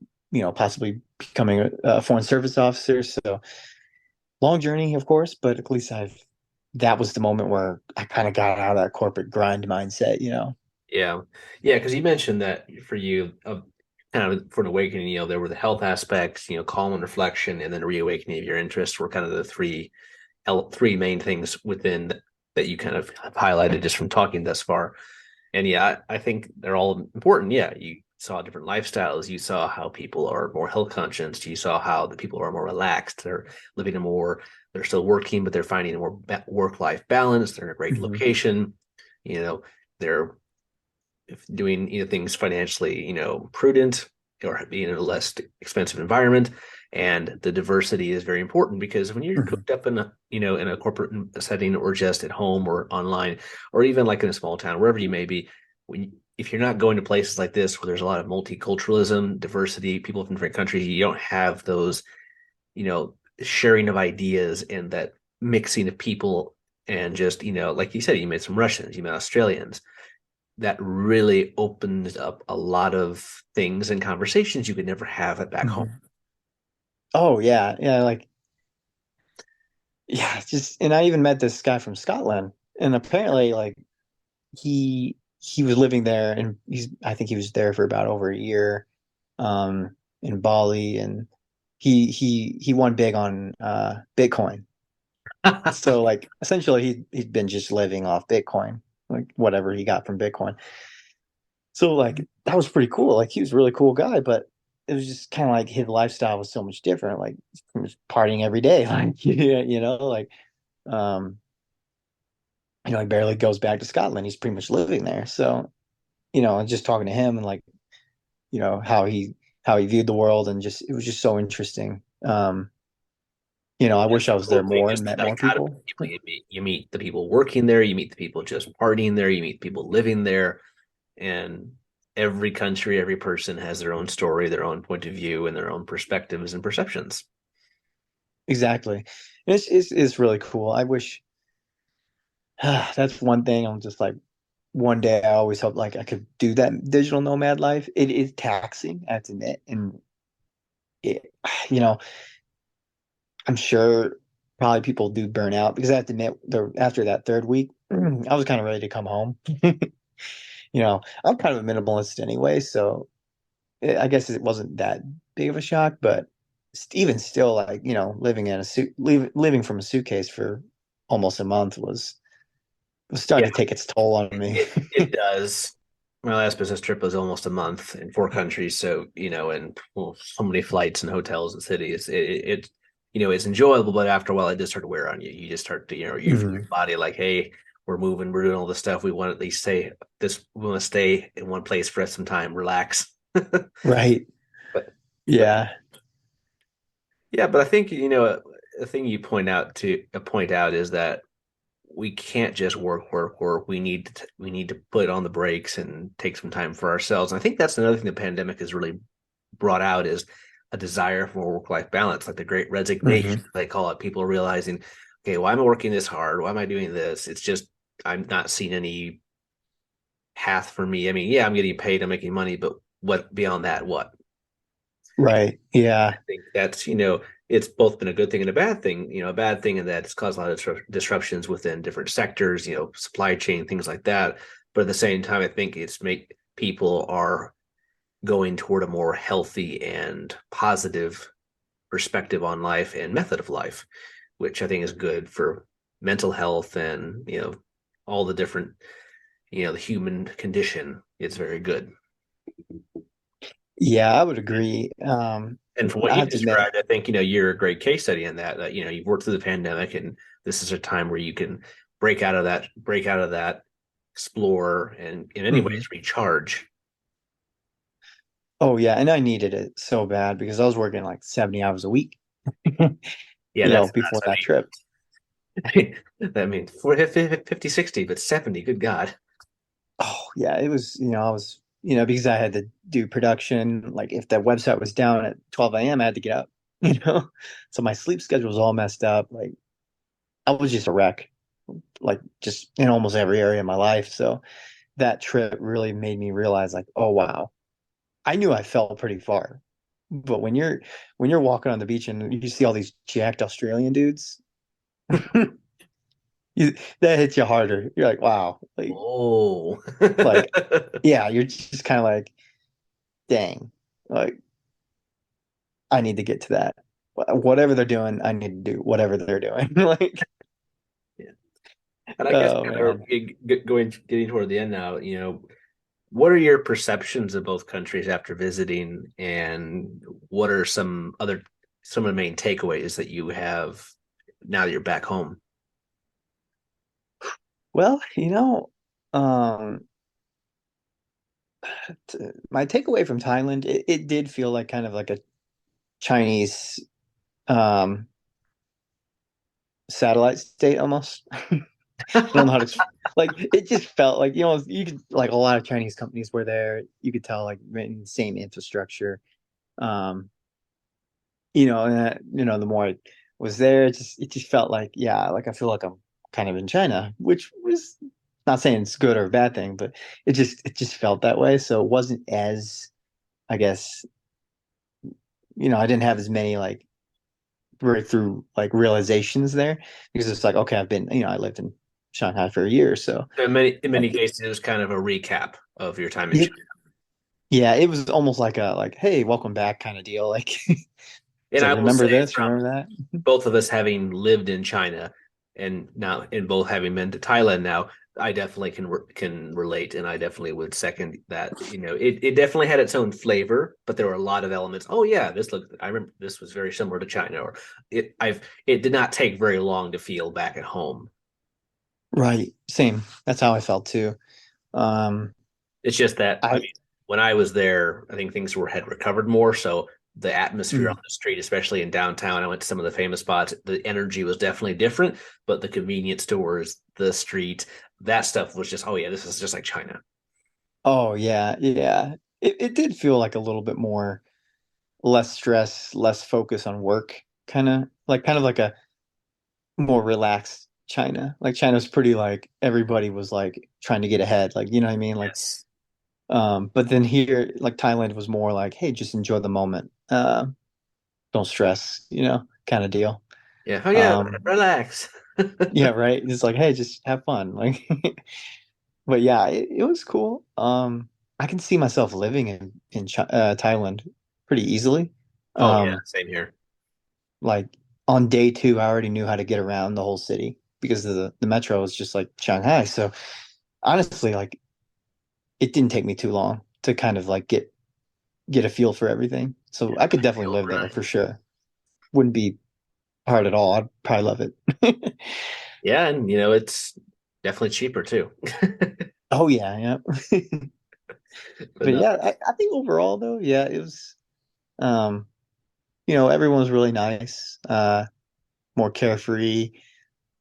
Speaker 2: possibly becoming a foreign service officer. So long journey, of course, but at least I've that was the moment where I kind of got out of that corporate grind mindset.
Speaker 1: Yeah, yeah, because you mentioned that for you, kind of for an awakening, there were the health aspects, calm and reflection, and then reawakening of your interests were kind of the three main things within that you kind of have highlighted just from talking thus far. And yeah, I think they're all important. Yeah, you saw different lifestyles. You saw how people are more health conscious. You saw how the people are more relaxed. They're living a more, they're still working, but they're finding a more work-life balance. They're in a great
Speaker 2: Hmm.
Speaker 1: location. They're doing things financially prudent or being in a less expensive environment. And the diversity is very important because when you're
Speaker 2: Hmm.
Speaker 1: cooped up in a corporate setting or just at home or online or even like in a small town wherever you may be, if you're not going to places like this where there's a lot of multiculturalism, diversity, people from different countries, you don't have those sharing of ideas and that mixing of people. And just like you said, you met some Russians, you met Australians, that really opens up a lot of things and conversations you could never have at back home.
Speaker 2: Hmm. Oh yeah, yeah, like yeah, just and I even met this guy from Scotland, and apparently like he was living there, and I think he was there for about over a year, in Bali, and he won big on Bitcoin. So like essentially he'd been just living off Bitcoin, like whatever he got from Bitcoin. So like that was pretty cool. Like he was a really cool guy, but it was just kind of like his lifestyle was so much different. Like he was partying every day, like yeah, like um, he barely goes back to Scotland. He's pretty much living there. So just talking to him and like how he viewed the world and just it was just so interesting. I
Speaker 1: That's
Speaker 2: wish I
Speaker 1: the
Speaker 2: was there
Speaker 1: cool thing,
Speaker 2: more and
Speaker 1: just the
Speaker 2: met more
Speaker 1: dichotomy of
Speaker 2: people.
Speaker 1: people you meet. You meet the people working there, you meet the people just partying there, you meet people living there, and every country, every person has their own story, their own point of view, and their own perspectives and perceptions.
Speaker 2: Exactly. It's really cool. I wish that's one thing I'm just like one day I always hope like I could do that digital nomad life. It is taxing, I have to admit, and it, you know, I'm sure probably people do burn out because I have to admit, after that third week, I was kind of ready to come home. I'm kind of a minimalist anyway, so I guess it wasn't that big of a shock, but even still, like, living in a living from a suitcase for almost a month was
Speaker 1: Yeah,
Speaker 2: starting to take its toll on me.
Speaker 1: it does. My last business trip was almost a month in 4 countries, so and well, so many flights and hotels and cities. It's enjoyable, but after a while, it just start to wear on you. You just start to you feel your
Speaker 2: Mhm.
Speaker 1: body like, hey, we're moving, we're doing all this stuff. We want to at least say this. We want to stay in one place for some time, relax.
Speaker 2: Right.
Speaker 1: But but
Speaker 2: Yeah.
Speaker 1: yeah, but I think a thing you point out is that we can't just work, work, work. We need to put on the brakes and take some time for ourselves. And I think that's another thing the pandemic has really brought out is a desire for work-life balance, like the great resignation,
Speaker 2: Hmm.
Speaker 1: they call it. People are realizing, okay, why am I working this hard? Why am I doing this? It's just I'm not seeing any path for me. I mean, yeah, I'm getting paid, I'm making money, but what beyond that, what?
Speaker 2: Right.
Speaker 1: I
Speaker 2: Yeah.
Speaker 1: think that's, it's both been a good thing and a bad thing. A bad thing in that it's caused a lot of disruptions within different sectors, supply chain, things like that. But at the same time, I think it's make people are going toward a more healthy and positive perspective on life and method of life, which I think is good for mental health and, all the different, the human condition. It's very good.
Speaker 2: Yeah, I would agree.
Speaker 1: And from what
Speaker 2: I
Speaker 1: you
Speaker 2: have to admit,
Speaker 1: described, I think you're a great case study in that. That you've worked through the pandemic, and this is a time where you can break out of that, explore, and in many
Speaker 2: mhm.
Speaker 1: ways recharge.
Speaker 2: Oh yeah, and I needed it so bad because I was working like 70 hours a week,
Speaker 1: Yeah, that's not
Speaker 2: before that trip.
Speaker 1: 70. That means 40, 50, 60, but 70. Good God.
Speaker 2: Oh yeah, it was, I was, because I had to do production, like if the website was down at 12 a.m., I had to get up, you know. So my sleep schedule was all messed up. Like I was just a wreck, like just in almost every area of my life. So that trip really made me realize like, oh wow, I knew I fell pretty far. But when you're walking on the beach and you see all these jacked Australian dudes, that hits you harder. You're like, wow,
Speaker 1: Oh.
Speaker 2: like yeah, you're just kind of like, dang, like I need to get to that. Whatever they're doing, I need to do whatever they're doing. Like,
Speaker 1: Yeah. And I guess
Speaker 2: oh man.
Speaker 1: getting toward the end now, what are your perceptions of both countries after visiting, and what are some of the main takeaways that you have now that you're back home?
Speaker 2: Well, my takeaway from Thailand, it did feel like kind of like a Chinese um satellite state almost. I don't know how to like it just felt like you could like a lot of Chinese companies were there. You could tell like in the same infrastructure. Um, and the more I was there, it just felt like yeah, like I feel like I'm kind of in China, which was not saying it's good or a bad thing, but it just felt that way. So it wasn't as I guess I didn't have as many like breakthrough like realizations there because it's like okay, I lived in Shanghai for a year, so
Speaker 1: So in many cases, it was kind of a recap of your time in China.
Speaker 2: it, yeah, it was almost like a like, hey, welcome back kind of deal. Like it's
Speaker 1: And
Speaker 2: like
Speaker 1: I will say,
Speaker 2: remember this,
Speaker 1: from
Speaker 2: remember that.
Speaker 1: both of us having lived in China and now, and both having been to Thailand now, I definitely can relate, and I definitely would second that. It definitely had its own flavor, but there were a lot of elements. Oh yeah, this looked. I remember this was very similar to China, or it did not take very long to feel back at home.
Speaker 2: Right. Same. That's how I felt too. Um,
Speaker 1: It's just that, I
Speaker 2: I
Speaker 1: mean, when I was there, I think things had recovered more. So the atmosphere on
Speaker 2: mm,
Speaker 1: the street, especially in downtown, I went to some of the famous spots. The energy was definitely different, but the convenience stores, the street, that stuff was just, oh yeah, this is just like China.
Speaker 2: oh yeah, yeah. It did feel like a little bit more less stress, less focus on work, kind of like a more relaxed China. Like China's pretty like everybody was like trying to get ahead. Like, you know what I mean? Like,
Speaker 1: Yes.
Speaker 2: but then here, like Thailand was more like, hey, just enjoy the moment. Don't stress, kind of deal.
Speaker 1: Yeah. Oh yeah.
Speaker 2: Um,
Speaker 1: Relax.
Speaker 2: yeah, right. It's like, hey, just have fun. Like, but yeah, it was cool. I can see myself living in Thailand pretty easily.
Speaker 1: Oh yeah.
Speaker 2: Um,
Speaker 1: Same here.
Speaker 2: like on day two, I already knew how to get around the whole city because the metro was just like Shanghai. So honestly, like it didn't take me too long to kind of like get a feel for everything. So
Speaker 1: Yeah.
Speaker 2: I could
Speaker 1: I
Speaker 2: definitely
Speaker 1: feel
Speaker 2: live there
Speaker 1: right.
Speaker 2: for sure. Wouldn't be hard at all. I'd probably love it.
Speaker 1: Yeah, and it's definitely cheaper too.
Speaker 2: Oh yeah, yeah.
Speaker 1: But
Speaker 2: But
Speaker 1: no,
Speaker 2: yeah, I think overall though, yeah, it was um, everyone was really nice, more carefree,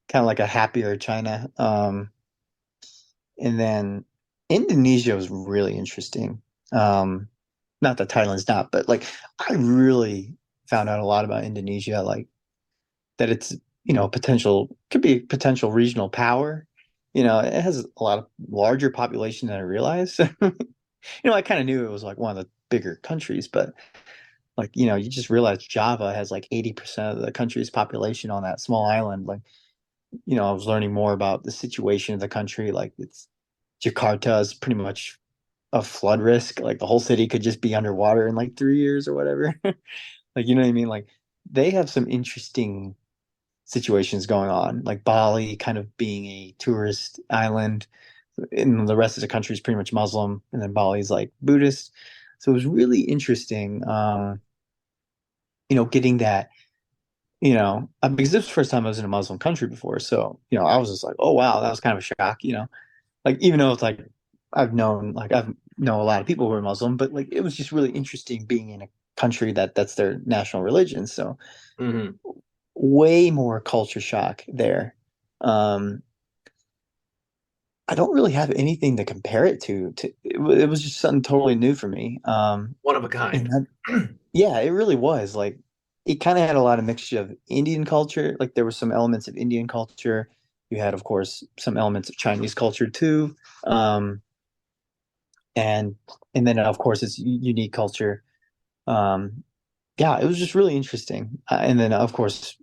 Speaker 2: kind of like a happier China. And then Indonesia was really interesting. Um, Not that Thailand's not, but like I really found out a lot about Indonesia, like that it's, potential could be potential regional power. It has a lot of larger population than I realized. I kind of knew it was like one of the bigger countries, but like, you just realize Java has like 80% of the country's population on that small island. Like, I was learning more about the situation of the country. Like it's Jakarta is pretty much a flood risk. Like the whole city could just be underwater in like 3 years or whatever. Like, you know what I mean? Like they have some interesting situations going on, like Bali kind of being a tourist island, and the rest of the country is pretty much Muslim, and then Bali's like Buddhist. So it was really interesting, getting that, because this was the first time I was in a Muslim country before. So, I was just like, oh wow, that was kind of a shock, like even though it's like I've know a lot of people who are Muslim, but like it was just really interesting being in a country that's their national religion. So
Speaker 1: hmm.
Speaker 2: way more culture shock there. Um, I don't really have anything to compare it to it was just something totally new for me.
Speaker 1: One of a
Speaker 2: And
Speaker 1: kind.
Speaker 2: that, yeah, it really was like it kind of had a lot of mixture of Indian culture. Like there were some elements of Indian culture. You had, of course, some elements of Chinese culture too. Um, and and then of course it's unique culture. Um, yeah, it was just really interesting. And then of course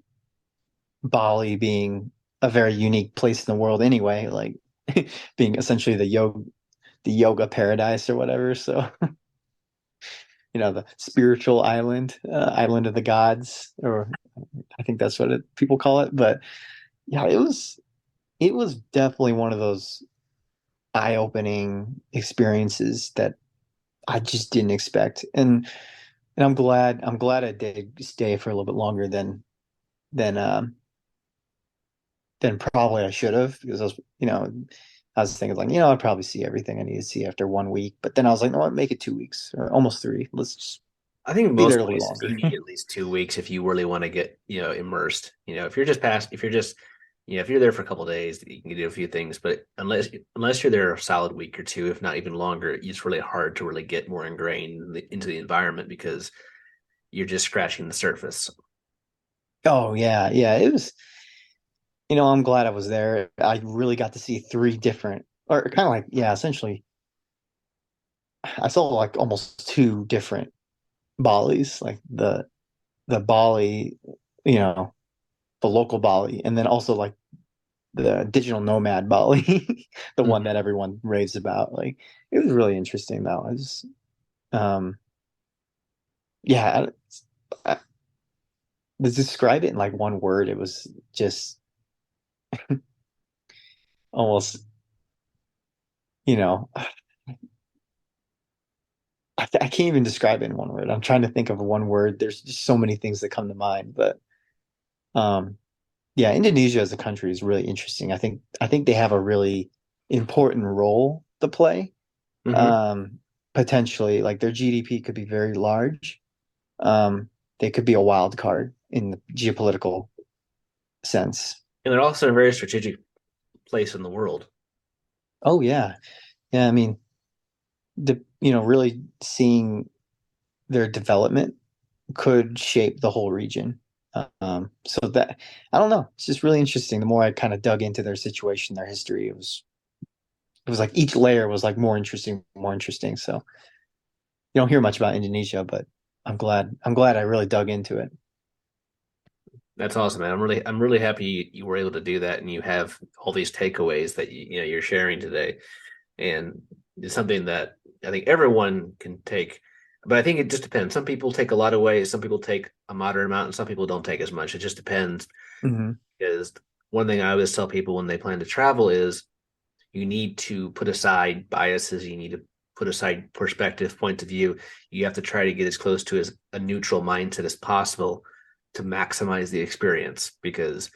Speaker 2: Bali being a very unique place in the world anyway, like being essentially the yoga paradise or whatever. So, the spiritual island, island of the gods, or I think that's what people call it. But yeah, it was definitely one of those eye-opening experiences that I just didn't expect. And I'm glad I did stay for a little bit longer than than probably I should have, because I was thinking like, I'd probably see everything I need to see after 1 week. But then I was like, no, what, make it 2 weeks or almost three. Let's just
Speaker 1: I think
Speaker 2: be there
Speaker 1: most
Speaker 2: a little bit
Speaker 1: places you
Speaker 2: longer.
Speaker 1: need at least 2 weeks if you really want to get, immersed. If you're just past, if you're just, if you're there for a couple of days, you can do a few things. But unless you're there a solid week or two, if not even longer, it's really hard to really get more ingrained into the environment because you're just scratching the surface.
Speaker 2: Oh yeah, yeah. It was, I'm glad I was there. I really got to see three different, or kind of like, yeah, essentially, I saw like almost two different Balis, like the Bali, you know, the local Bali, and then also like the digital nomad Bali, the one
Speaker 1: Mhm.
Speaker 2: that everyone raves about. Like it was really interesting though. Um, yeah, I, to describe it in like one word, it was just almost, you know, I can't even describe it in one word. I'm trying to think of one word. There's just so many things that come to mind, but um, yeah, Indonesia as a country is really interesting. I think they have a really important role to play.
Speaker 1: Mhm.
Speaker 2: Um, Potentially, like their GDP could be very large. They could be a wild card in the geopolitical sense.
Speaker 1: And they're also a very strategic place in the world.
Speaker 2: Oh yeah, yeah. I mean, really seeing their development could shape the whole region. So that I don't know. It's just really interesting. The more I kind of dug into their situation, their history, it was like each layer was like more interesting, more interesting. So you don't hear much about Indonesia, but I'm glad I really dug into it.
Speaker 1: That's awesome, man. I'm really happy you were able to do that and you have all these takeaways that you're sharing today. And it's something that I think everyone can take. But I think it just depends. Some people take a lot away, some people take a moderate amount, and some people don't take as much. It just depends.
Speaker 2: Hmm.
Speaker 1: Because one thing I always tell people when they plan to travel is you need to put aside biases, you need to put aside perspective, points of view. You have to try to get as close to as a neutral mindset as possible to maximize the experience because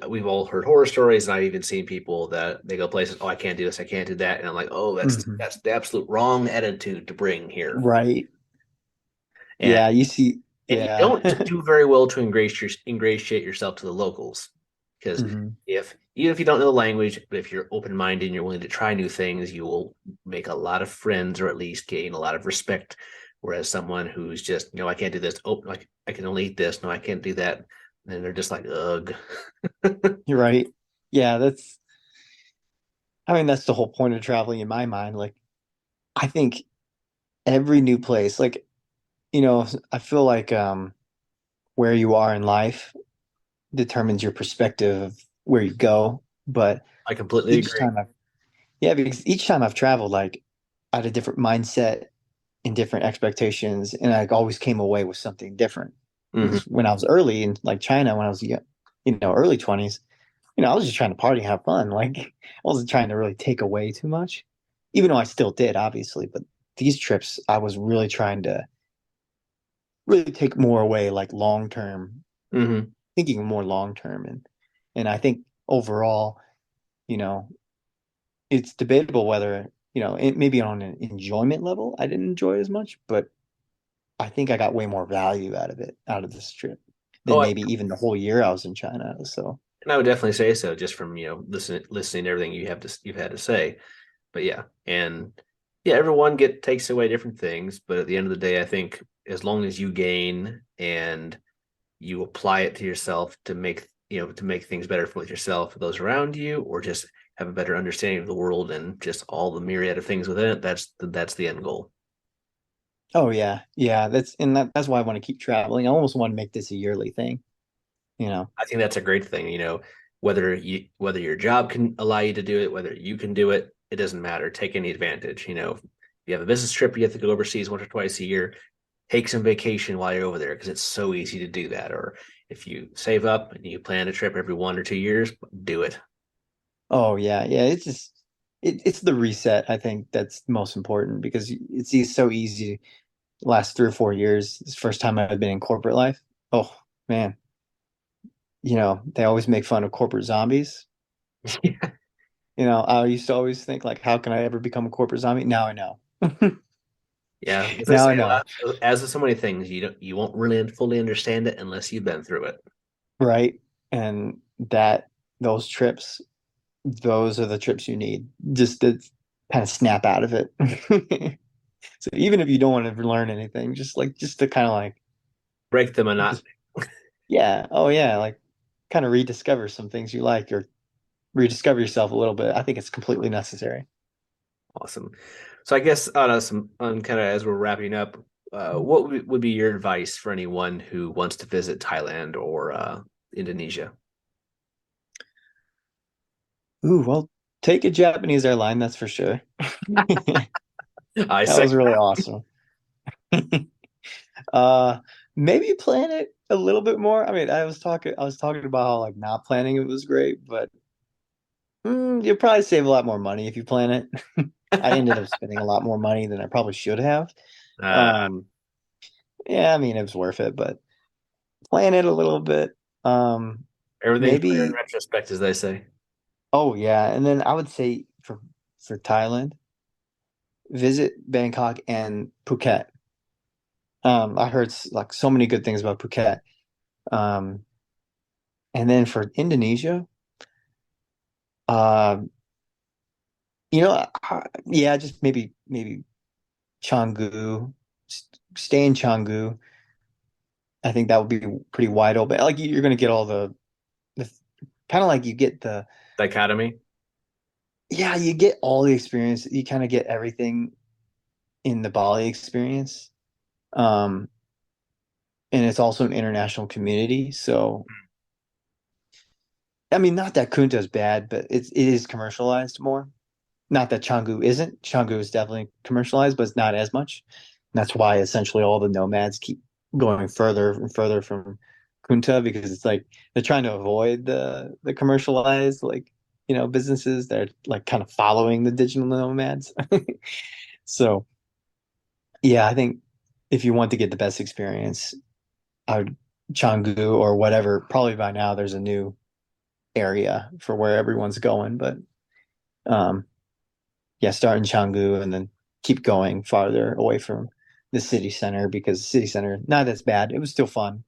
Speaker 1: we've all heard horror stories, and I've even seen people that they go places, oh, I can't do this, I can't do that, and I'm like, oh, that's
Speaker 2: Hmm.
Speaker 1: that's the absolute wrong attitude to bring here,
Speaker 2: Right.
Speaker 1: and
Speaker 2: Yeah, you see.
Speaker 1: and you
Speaker 2: Yeah.
Speaker 1: don't do very well to ingratiate yourself to the locals because
Speaker 2: Hmm.
Speaker 1: if even if you don't know the language, but if you're open minded and you're willing to try new things, you will make a lot of friends or at least gain a lot of respect. Whereas someone who's just, I can't do this. Oh, like I can only eat this. No, I can't do that. And they're just like, ugh.
Speaker 2: You're right. Yeah, I mean, that's the whole point of traveling in my mind. Like, I think every new place, like, I feel like where you are in life determines your perspective of where you go. But
Speaker 1: I completely
Speaker 2: each
Speaker 1: agree.
Speaker 2: time yeah, because each time I've traveled, like, I had a different mindset and different expectations, and I always came away with something different.
Speaker 1: Hmm.
Speaker 2: Because when I was early in like China, when I was early 20s, I was just trying to party and have fun. Like, I wasn't trying to really take away too much, even though I still did, obviously. But these trips, I was really trying to really take more away, like long term,
Speaker 1: Hmm.
Speaker 2: thinking more long term, and I think overall, you know, it's debatable whether maybe on an enjoyment level, I didn't enjoy it as much, but I think I got way more value out of this trip
Speaker 1: Oh,
Speaker 2: than maybe even the whole year I was in China. So,
Speaker 1: and I would definitely say so, just from listening to everything you've had to say. But yeah, and yeah, everyone get takes away different things, but at the end of the day, I think as long as you gain and you apply it to yourself to make things better for yourself, for those around you, or just have a better understanding of the world and just all the myriad of things within it, that's the end goal.
Speaker 2: oh yeah, yeah, that's why I want to keep traveling. I almost want to make this a yearly thing, you know.
Speaker 1: I think that's a great thing. Whether your job can allow you to do it, whether you can do it, it doesn't matter. Take any advantage. If you have a business trip, you have to go overseas once or twice a year. Take some vacation while you're over there because it's so easy to do that. Or if you save up and you plan a trip every 1 or 2 years, do it.
Speaker 2: Oh yeah, yeah. It's just it's the reset. I think that's most important because it's so easy. Last 3 or 4 years, this first time I've been in corporate life. Oh man, they always make fun of corporate zombies. I used to always think like, how can I ever become a corporate zombie? Now I know.
Speaker 1: Yeah, as I
Speaker 2: Now
Speaker 1: say,
Speaker 2: I know,
Speaker 1: as with so many things, you won't really fully understand it unless you've been through it.
Speaker 2: right? And that those trips, those are the trips you need just to kind of snap out of it. So even if you don't want to learn anything, just to kind of like
Speaker 1: Break the monotony.
Speaker 2: just yeah, oh yeah, like kind of rediscover some things you like or rediscover yourself a little bit. I think it's completely necessary.
Speaker 1: Awesome. So I guess on kind of as we're wrapping up, what would be your advice for anyone who wants to visit Thailand or Indonesia?
Speaker 2: Ooh, well, take a Japanese airline, that's for sure.
Speaker 1: I
Speaker 2: That
Speaker 1: say,
Speaker 2: was really awesome. Uh, maybe plan it a little bit more. I mean, I was talking about how like not planning it was great, but you'll probably save a lot more money if you plan it. I ended up spending a lot more money than I probably should have.
Speaker 1: uh,
Speaker 2: Um, yeah, I mean, it was worth it, but plan it a little bit. Um,
Speaker 1: everything's clear in
Speaker 2: maybe,
Speaker 1: retrospect, as they say.
Speaker 2: oh yeah, and then I would say for Thailand, visit Bangkok and Phuket. I heard like so many good things about Phuket. Um, and then for Indonesia, uh, yeah, just maybe Canggu, stay in Canggu. I think that would be pretty wide open. Like you're going to get all the kind of like you get the
Speaker 1: Dichotomy.
Speaker 2: yeah, you get all the experience. You kind of get everything in the Bali experience. Um, and it's also an international community. So, I mean, not that Kunta is bad, but it is commercialized more. Not that Canggu isn't. Canggu is definitely commercialized, but it's not as much. And that's why essentially all the nomads keep going further and further from Kunta because it's like they're trying to avoid the commercialized businesses that are like kind of following the digital nomads. So yeah, I think if you want to get the best experience, I would Canggu or whatever. Probably by now there's a new area for where everyone's going, but um, yeah, start in Canggu and then keep going farther away from the city center because the city center not as bad. It was still fun,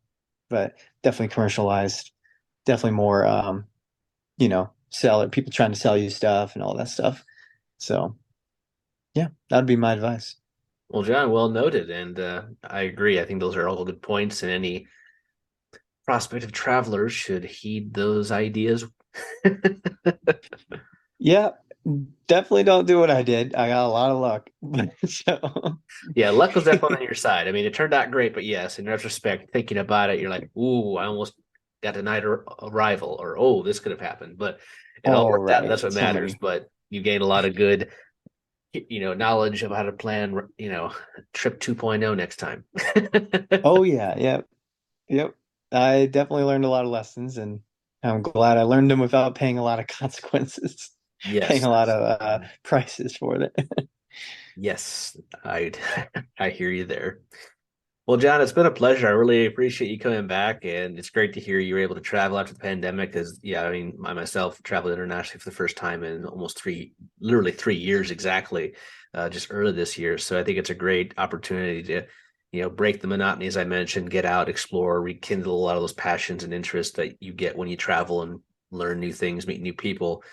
Speaker 2: but definitely commercialized. Definitely more, seller people trying to sell you stuff and all that stuff. So yeah, that'd be my advice.
Speaker 1: Well, John, well noted, and I agree. I think those are all good points, and any prospective travelers should heed those ideas.
Speaker 2: Yeah, definitely don't do what I did. I got a lot of luck. So,
Speaker 1: Yeah, luck was definitely on your side. I mean, it turned out great, but yes, in retrospect, thinking about it, you're like, "Ooh, I almost got denied arrival," or "Oh, this could have happened." But it all
Speaker 2: oh,
Speaker 1: worked out, and that's
Speaker 2: right.
Speaker 1: what
Speaker 2: So
Speaker 1: matters.
Speaker 2: many.
Speaker 1: But you gained a lot of good, knowledge of how to plan, trip 2.0 next time.
Speaker 2: Oh, yeah. Yep. Yep. I definitely learned a lot of lessons and I'm glad I learned them without paying a lot of consequences, paying
Speaker 1: Yes,
Speaker 2: a lot of prices for it.
Speaker 1: yes, I I hear you there. Well, John, it's been a pleasure. I really appreciate you coming back, and it's great to hear you were able to travel after the pandemic. Because, yeah, I mean, I myself traveled internationally for the first time in almost literally 3 years exactly, just early this year. So I think it's a great opportunity to, break the monotony, as I mentioned, get out, explore, rekindle a lot of those passions and interests that you get when you travel and learn new things, meet new people.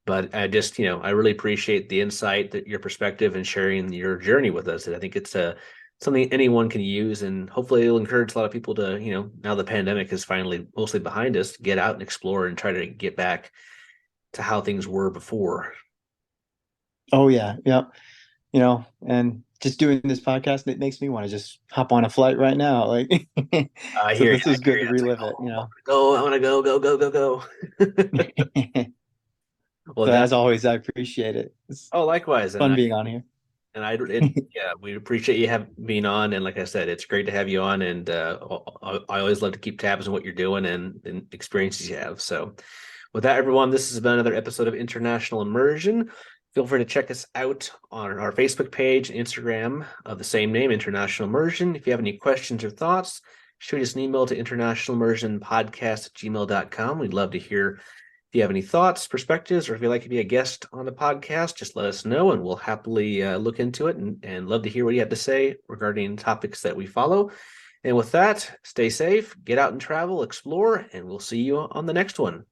Speaker 1: But I just, I really appreciate the insight, that your perspective, and sharing your journey with us. And I think it's a something anyone can use, and hopefully it'll encourage a lot of people to, now the pandemic is finally mostly behind us, get out and explore and try to get back to how things were before.
Speaker 2: Oh, yeah. Yep. And just doing this podcast, it makes me want to just hop on a flight right now. Like,
Speaker 1: I
Speaker 2: so
Speaker 1: hear you.
Speaker 2: this
Speaker 1: I
Speaker 2: is
Speaker 1: hear
Speaker 2: good
Speaker 1: you.
Speaker 2: to
Speaker 1: It's like,
Speaker 2: relive it,
Speaker 1: oh, I want to go, go, go, go, go. Well,
Speaker 2: So
Speaker 1: John,
Speaker 2: as always, I appreciate it. It's
Speaker 1: oh, likewise,
Speaker 2: fun being on here.
Speaker 1: yeah, we appreciate you have being on, and like I said, it's great to have you on, and I always love to keep tabs on what you're doing and experiences you have. So, with that, everyone, this has been another episode of International Immersion. Feel free to check us out on our Facebook page and Instagram of the same name, International Immersion. If you have any questions or thoughts, shoot us an email to internationalimmersionpodcast@gmail.com. We'd love to hear if you have any thoughts, perspectives, or if you'd like to be a guest on the podcast, just let us know and we'll happily look into it and love to hear what you have to say regarding topics that we follow. And with that, stay safe, get out and travel, explore, and we'll see you on the next one.